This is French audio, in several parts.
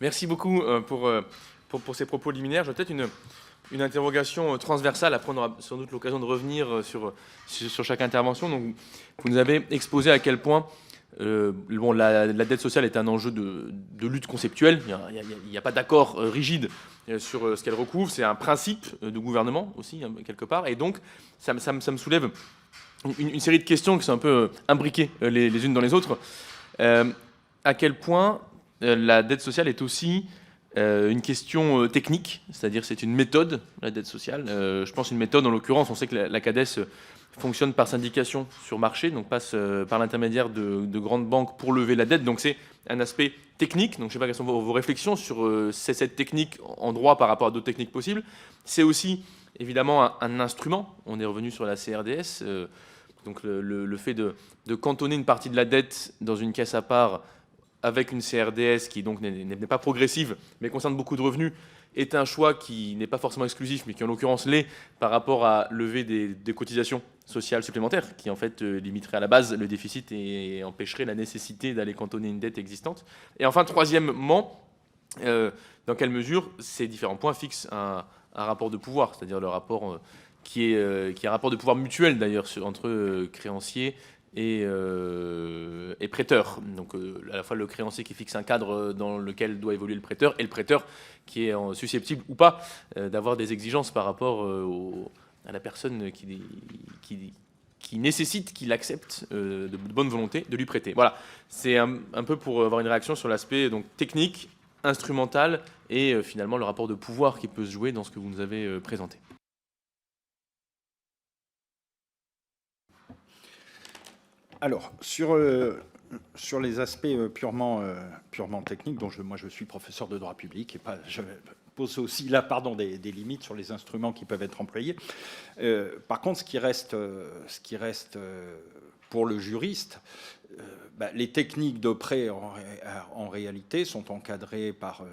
Merci beaucoup pour ces propos liminaires. J'ai peut-être une interrogation transversale. Après, on aura sans doute l'occasion de revenir sur chaque intervention. Donc, vous nous avez exposé à quel point la dette sociale est un enjeu de lutte conceptuelle. Il n'y a pas d'accord rigide sur ce qu'elle recouvre. C'est un principe de gouvernement aussi, hein, quelque part. Et donc, ça me soulève une série de questions qui sont un peu imbriquées les unes dans les autres. À quel point la dette sociale est aussi une question technique, c'est-à-dire c'est une méthode, la dette sociale. Je pense une méthode, en l'occurrence, on sait que la CADES fonctionne par syndication sur marché, donc passe par l'intermédiaire de grandes banques pour lever la dette. Donc c'est un aspect technique. Donc je ne sais pas quelles sont vos réflexions sur cette technique en droit par rapport à d'autres techniques possibles. C'est aussi évidemment un instrument. On est revenu sur la CRDS. Donc le fait de cantonner une partie de la dette dans une caisse à part avec une CRDS qui donc n'est pas progressive, mais concerne beaucoup de revenus, est un choix qui n'est pas forcément exclusif, mais qui en l'occurrence l'est par rapport à lever des cotisations sociales supplémentaires, qui en fait limiterait à la base le déficit et empêcherait la nécessité d'aller cantonner une dette existante. Et enfin, troisièmement, dans quelle mesure ces différents points fixent un rapport de pouvoir, c'est-à-dire le rapport qui est un rapport de pouvoir mutuel d'ailleurs entre créanciers et prêteur. Donc à la fois le créancier qui fixe un cadre dans lequel doit évoluer le prêteur, et le prêteur qui est susceptible ou pas d'avoir des exigences par rapport à la personne qui nécessite qu'il accepte de bonne volonté de lui prêter. Voilà, c'est un peu pour avoir une réaction sur l'aspect donc technique, instrumental et finalement le rapport de pouvoir qui peut se jouer dans ce que vous nous avez présenté. Alors, sur les aspects purement techniques, dont moi je suis professeur de droit public, et je pose aussi là des limites sur les instruments qui peuvent être employés. Par contre, ce qui reste pour le juriste, les techniques de prêt en réalité sont encadrées par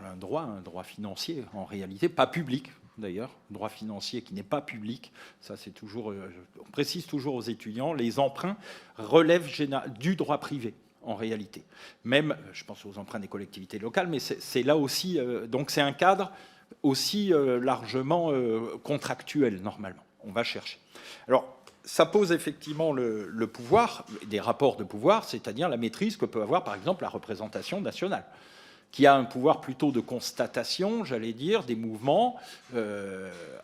un droit financier en réalité, pas public. D'ailleurs, droit financier qui n'est pas public, ça c'est toujours, on précise toujours aux étudiants, les emprunts relèvent du droit privé en réalité. Même, je pense aux emprunts des collectivités locales, mais c'est là aussi, donc c'est un cadre aussi largement contractuel normalement. On va chercher. Alors, ça pose effectivement le pouvoir, des rapports de pouvoir, c'est-à-dire la maîtrise que peut avoir par exemple la représentation nationale, qui a un pouvoir plutôt de constatation, j'allais dire, des mouvements,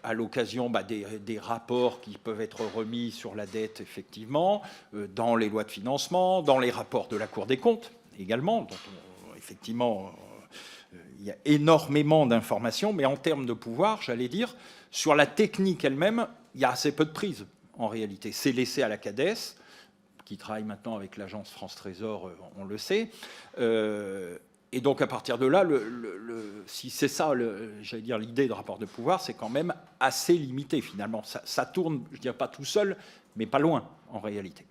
à l'occasion des rapports qui peuvent être remis sur la dette, effectivement, dans les lois de financement, dans les rapports de la Cour des comptes, également, dont effectivement, il y a énormément d'informations, mais en termes de pouvoir, j'allais dire, sur la technique elle-même, il y a assez peu de prise, en réalité. C'est laissé à la CADES, qui travaille maintenant avec l'agence France Trésor, on le sait, et donc, à partir de là, si c'est ça, j'allais dire, l'idée de rapport de pouvoir, c'est quand même assez limité, finalement. Ça tourne, je ne dirais pas tout seul, mais pas loin, en réalité.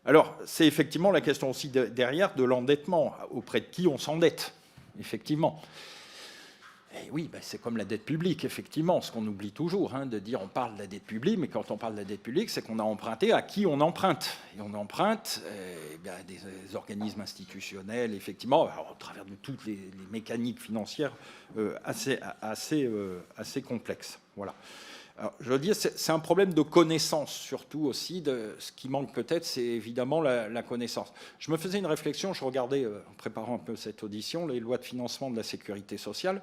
Alors, c'est effectivement la question aussi derrière de l'endettement. Auprès de qui on s'endette, effectivement. Et oui, c'est comme la dette publique, effectivement, ce qu'on oublie toujours, de dire on parle de la dette publique, mais quand on parle de la dette publique, c'est qu'on a emprunté à qui on emprunte. Et on emprunte à des organismes institutionnels, effectivement, au travers de toutes les mécaniques financières assez complexes. Voilà. Alors, je veux dire, c'est un problème de connaissance, surtout aussi. Ce qui manque peut-être, c'est évidemment la connaissance. Je me faisais une réflexion, je regardais, en préparant un peu cette audition, les lois de financement de la sécurité sociale.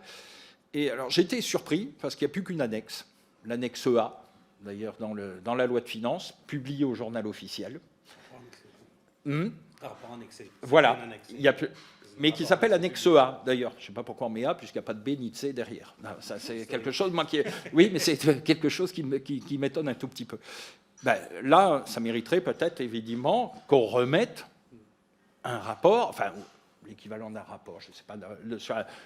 Et alors, j'étais surpris, parce qu'il n'y a plus qu'une annexe, l'annexe A, d'ailleurs, dans la loi de finances, publiée au journal officiel. Rapport annexé. Voilà. Il y a plus... Mais qui s'appelle annexe A, d'ailleurs. Je ne sais pas pourquoi on met A, puisqu'il n'y a pas de B ni de C derrière. Non, ça, c'est quelque chose, moi, qui... Oui, mais c'est quelque chose qui m'étonne un tout petit peu. Là, ça mériterait peut-être, évidemment, qu'on remette un rapport... Enfin, l'équivalent d'un rapport, je ne sais pas,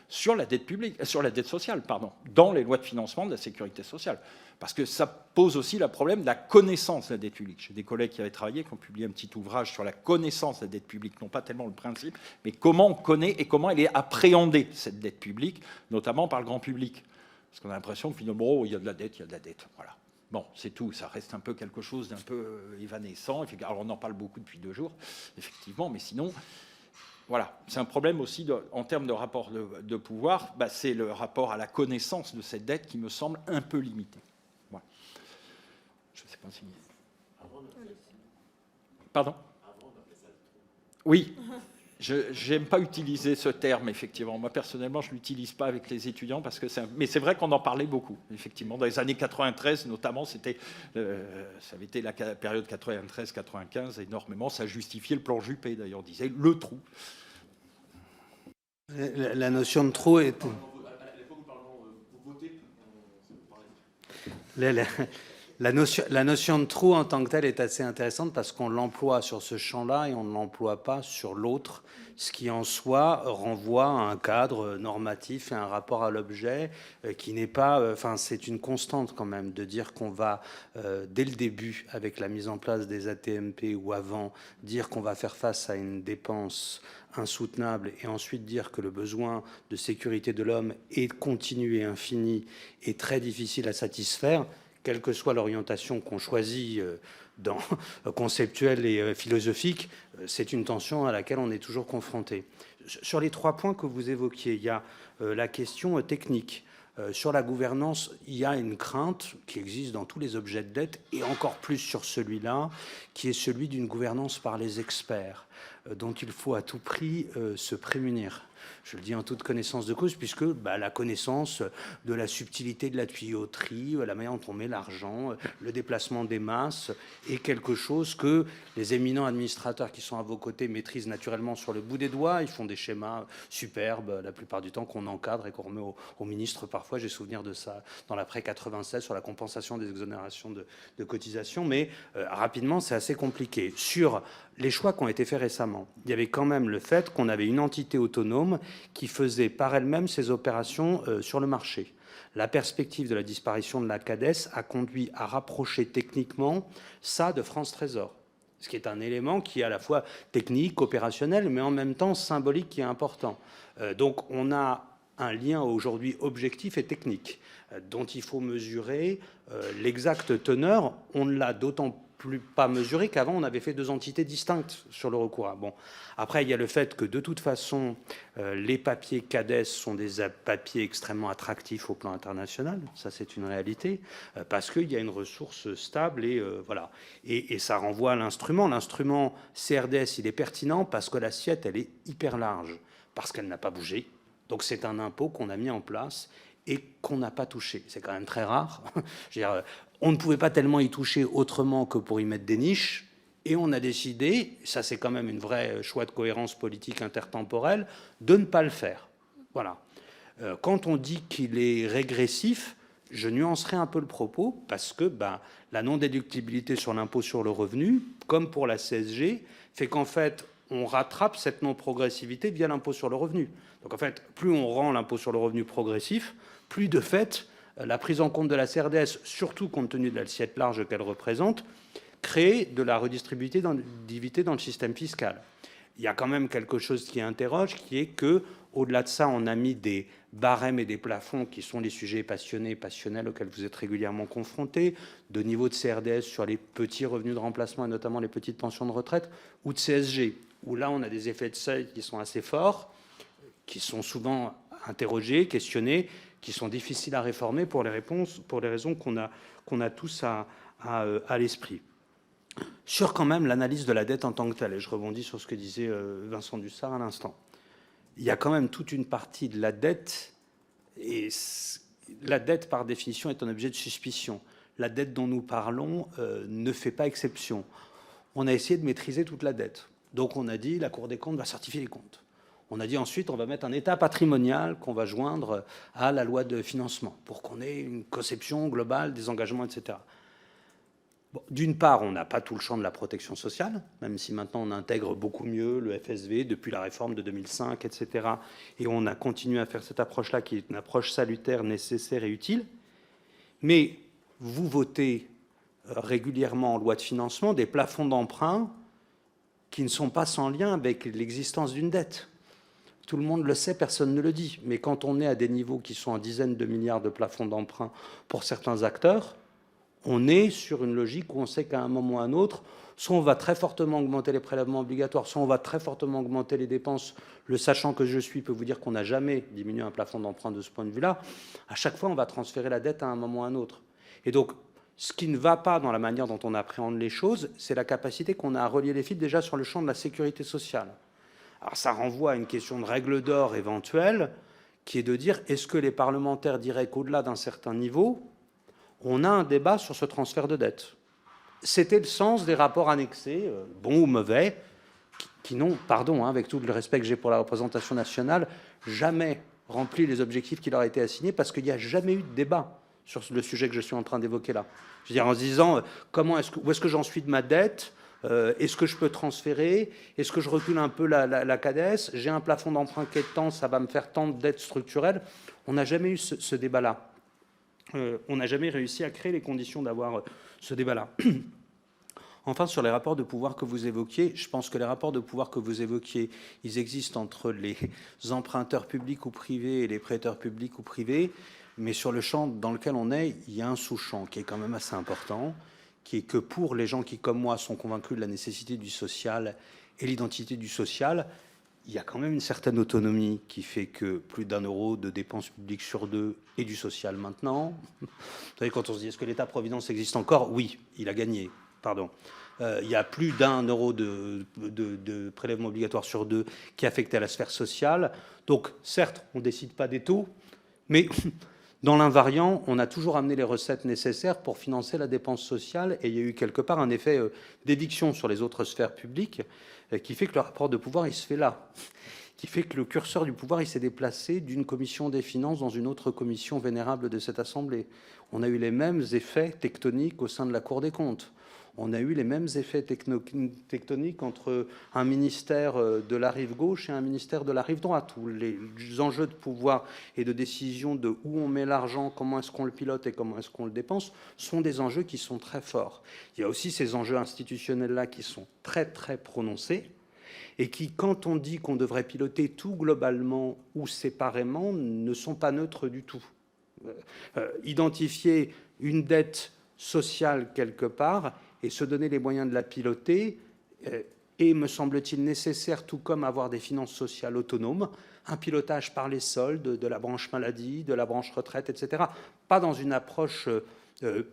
sur la dette publique, sur la dette sociale, pardon, dans les lois de financement de la sécurité sociale. Parce que ça pose aussi le problème de la connaissance de la dette publique. J'ai des collègues qui avaient travaillé, qui ont publié un petit ouvrage sur la connaissance de la dette publique, non pas tellement le principe, mais comment on connaît et comment elle est appréhendée, cette dette publique, notamment par le grand public. Parce qu'on a l'impression que finalement, il y a de la dette, il y a de la dette. Voilà. Bon, c'est tout, ça reste un peu quelque chose d'un peu évanescent. Alors, on en parle beaucoup depuis 2 jours, effectivement, mais sinon... Voilà, c'est un problème aussi en termes de rapport de pouvoir. C'est le rapport à la connaissance de cette dette qui me semble un peu limité. Voilà. Je ne sais pas si... Pardon ? Oui. Je n'aime pas utiliser ce terme, effectivement. Moi, personnellement, je ne l'utilise pas avec les étudiants, parce que mais c'est vrai qu'on en parlait beaucoup, effectivement. Dans les années 93, notamment, ça avait été la période 93-95, énormément. Ça justifiait le plan Juppé, d'ailleurs, on disait le trou. La notion de trou est... La notion de trou en tant que telle est assez intéressante parce qu'on l'emploie sur ce champ-là et on ne l'emploie pas sur l'autre, ce qui en soi renvoie à un cadre normatif et un rapport à l'objet qui n'est pas... Enfin, c'est une constante quand même de dire qu'on va, dès le début, avec la mise en place des AT-MP ou avant, dire qu'on va faire face à une dépense insoutenable et ensuite dire que le besoin de sécurité de l'homme est continu et infini et très difficile à satisfaire, quelle que soit l'orientation qu'on choisit conceptuelle et philosophique, c'est une tension à laquelle on est toujours confronté. Sur les 3 points que vous évoquiez, il y a la question technique. Sur la gouvernance, il y a une crainte qui existe dans tous les objets de dette, et encore plus sur celui-là, qui est celui d'une gouvernance par les experts, dont il faut à tout prix se prémunir. Je le dis en toute connaissance de cause, puisque la connaissance de la subtilité de la tuyauterie, la manière dont on met l'argent, le déplacement des masses, est quelque chose que les éminents administrateurs qui sont à vos côtés maîtrisent naturellement sur le bout des doigts. Ils font des schémas superbes, la plupart du temps, qu'on encadre et qu'on remet au ministre. Parfois, j'ai souvenir de ça dans l'après 96 sur la compensation des exonérations de cotisations. Mais rapidement, c'est assez compliqué. Sur les choix qui ont été faits récemment, il y avait quand même le fait qu'on avait une entité autonome qui faisait par elle-même ses opérations sur le marché. La perspective de la disparition de la CADES a conduit à rapprocher techniquement ça de France Trésor, ce qui est un élément qui est à la fois technique, opérationnel, mais en même temps symbolique, qui est important. Donc on a un lien aujourd'hui objectif et technique dont il faut mesurer l'exacte teneur. On ne l'a d'autant plus pas mesuré qu'avant on avait fait 2 entités distinctes sur le recours. Bon, après il y a le fait que de toute façon les papiers CADES sont des papiers extrêmement attractifs au plan international, ça c'est une réalité, parce qu'il y a une ressource stable et voilà. Et ça renvoie à l'instrument. L'instrument CRDS, il est pertinent parce que l'assiette elle est hyper large, parce qu'elle n'a pas bougé. Donc c'est un impôt qu'on a mis en place et qu'on n'a pas touché. C'est quand même très rare. Je veux dire, on ne pouvait pas tellement y toucher autrement que pour y mettre des niches, et on a décidé, ça c'est quand même une vraie choix de cohérence politique intertemporelle, de ne pas le faire. Voilà. Quand on dit qu'il est régressif, je nuancerai un peu le propos, parce que la non-déductibilité sur l'impôt sur le revenu, comme pour la CSG, fait qu'en fait, on rattrape cette non-progressivité via l'impôt sur le revenu. Donc en fait, plus on rend l'impôt sur le revenu progressif, plus de fait, la prise en compte de la CRDS, surtout compte tenu de l'assiette large qu'elle représente, crée de la redistributivité dans le système fiscal. Il y a quand même quelque chose qui interroge, qui est que, au-delà de ça, on a mis des barèmes et des plafonds qui sont les sujets passionnels auxquels vous êtes régulièrement confrontés, de niveau de CRDS sur les petits revenus de remplacement et notamment les petites pensions de retraite, ou de CSG, où là on a des effets de seuil qui sont assez forts, qui sont souvent interrogés, questionnés, qui sont difficiles à réformer pour les raisons qu'on a tous à l'esprit. Sur quand même l'analyse de la dette en tant que telle, et je rebondis sur ce que disait Vincent Dussart à l'instant, il y a quand même toute une partie de la dette, et la dette par définition est un objet de suspicion. La dette dont nous parlons ne fait pas exception. On a essayé de maîtriser toute la dette. Donc on a dit la Cour des comptes va certifier les comptes. On a dit ensuite on va mettre un état patrimonial qu'on va joindre à la loi de financement pour qu'on ait une conception globale des engagements, etc. Bon, d'une part, on n'a pas tout le champ de la protection sociale, même si maintenant on intègre beaucoup mieux le FSV depuis la réforme de 2005, etc. Et on a continué à faire cette approche-là qui est une approche salutaire, nécessaire et utile. Mais vous votez régulièrement en loi de financement des plafonds d'emprunt qui ne sont pas sans lien avec l'existence d'une dette. Tout le monde le sait, personne ne le dit. Mais quand on est à des niveaux qui sont en dizaines de milliards de plafonds d'emprunt pour certains acteurs, on est sur une logique où on sait qu'à un moment ou à un autre, Soit on va très fortement augmenter les prélèvements obligatoires, soit on va très fortement augmenter les dépenses. Le sachant que je suis peut vous dire qu'on n'a jamais diminué un plafond d'emprunt de ce point de vue-là. À chaque fois, on va transférer la dette à un moment ou à un autre. Et donc, ce qui ne va pas dans la manière dont on appréhende les choses, c'est la capacité qu'on a à relier les fils déjà sur le champ de la sécurité sociale. Alors ça renvoie à une question de règle d'or éventuelle, qui est de dire, est-ce que les parlementaires diraient qu'au-delà d'un certain niveau, on a un débat sur ce transfert de dette? C'était le sens des rapports annexés, bons ou mauvais, qui n'ont, pardon, avec tout le respect que j'ai pour la représentation nationale, jamais rempli les objectifs qui leur étaient assignés, parce qu'il n'y a jamais eu de débat sur le sujet que je suis en train d'évoquer là. Je veux dire, en se disant, où est-ce que j'en suis de ma dette? Est-ce que je peux transférer? Est-ce que je recule un peu la CADES? J'ai un plafond d'emprunt qui est tant, ça va me faire tant de dettes structurelles. On n'a jamais eu ce débat-là. On n'a jamais réussi à créer les conditions d'avoir ce débat-là. Enfin, sur les rapports de pouvoir que vous évoquiez, je pense que les rapports de pouvoir que vous évoquiez, ils existent entre les emprunteurs publics ou privés et les prêteurs publics ou privés, mais sur le champ dans lequel on est, il y a un sous-champ qui est quand même assez important, qui est que pour les gens qui, comme moi, sont convaincus de la nécessité du social et l'identité du social, il y a quand même une certaine autonomie qui fait que plus d'1 euro de dépenses publiques sur 2 et du social maintenant. Vous savez, quand on se dit est-ce que l'État-providence existe encore? Oui, il a gagné, pardon. Il y a plus d'1 euro de prélèvement obligatoire sur 2 qui est affecté à la sphère sociale. Donc, certes, on ne décide pas des taux, mais dans l'invariant, on a toujours amené les recettes nécessaires pour financer la dépense sociale, et il y a eu quelque part un effet d'éviction sur les autres sphères publiques qui fait que le rapport de pouvoir, il se fait là, qui fait que le curseur du pouvoir, il s'est déplacé d'une commission des finances dans une autre commission vénérable de cette Assemblée. On a eu les mêmes effets tectoniques au sein de la Cour des comptes. On a eu les mêmes effets tectoniques entre un ministère de la rive gauche et un ministère de la rive droite, où les enjeux de pouvoir et de décision de où on met l'argent, comment est-ce qu'on le pilote et comment est-ce qu'on le dépense, sont des enjeux qui sont très forts. Il y a aussi ces enjeux institutionnels-là qui sont très, très prononcés et qui, quand on dit qu'on devrait piloter tout globalement ou séparément, ne sont pas neutres du tout. Identifier une dette sociale quelque part et se donner les moyens de la piloter est, me semble-t-il, nécessaire, tout comme avoir des finances sociales autonomes, un pilotage par les soldes de la branche maladie, de la branche retraite, etc. Pas dans une approche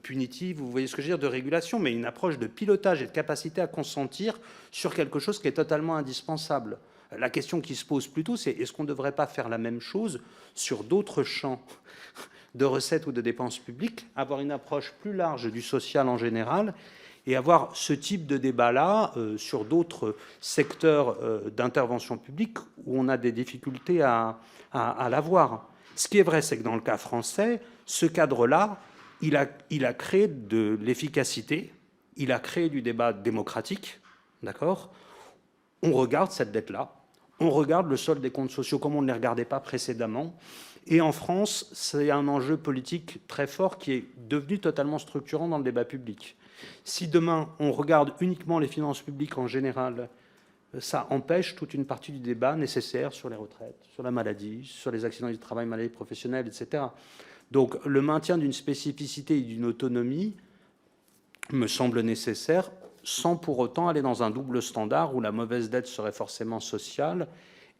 punitive, vous voyez ce que je veux dire, de régulation, mais une approche de pilotage et de capacité à consentir sur quelque chose qui est totalement indispensable. La question qui se pose plutôt, c'est est-ce qu'on ne devrait pas faire la même chose sur d'autres champs de recettes ou de dépenses publiques, avoir une approche plus large du social en général et avoir ce type de débat-là sur d'autres secteurs d'intervention publique où on a des difficultés à l'avoir. Ce qui est vrai, c'est que dans le cas français, ce cadre-là, il a créé de l'efficacité, il a créé du débat démocratique, d'accord? On regarde cette dette-là, on regarde le solde des comptes sociaux comme on ne les regardait pas précédemment. Et en France, c'est un enjeu politique très fort qui est devenu totalement structurant dans le débat public. Si demain, on regarde uniquement les finances publiques en général, ça empêche toute une partie du débat nécessaire sur les retraites, sur la maladie, sur les accidents du travail, maladies professionnelles, etc. Donc, le maintien d'une spécificité et d'une autonomie me semble nécessaire, sans pour autant aller dans un double standard où la mauvaise dette serait forcément sociale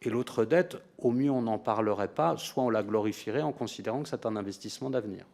et l'autre dette, au mieux, on n'en parlerait pas, soit on la glorifierait en considérant que c'est un investissement d'avenir.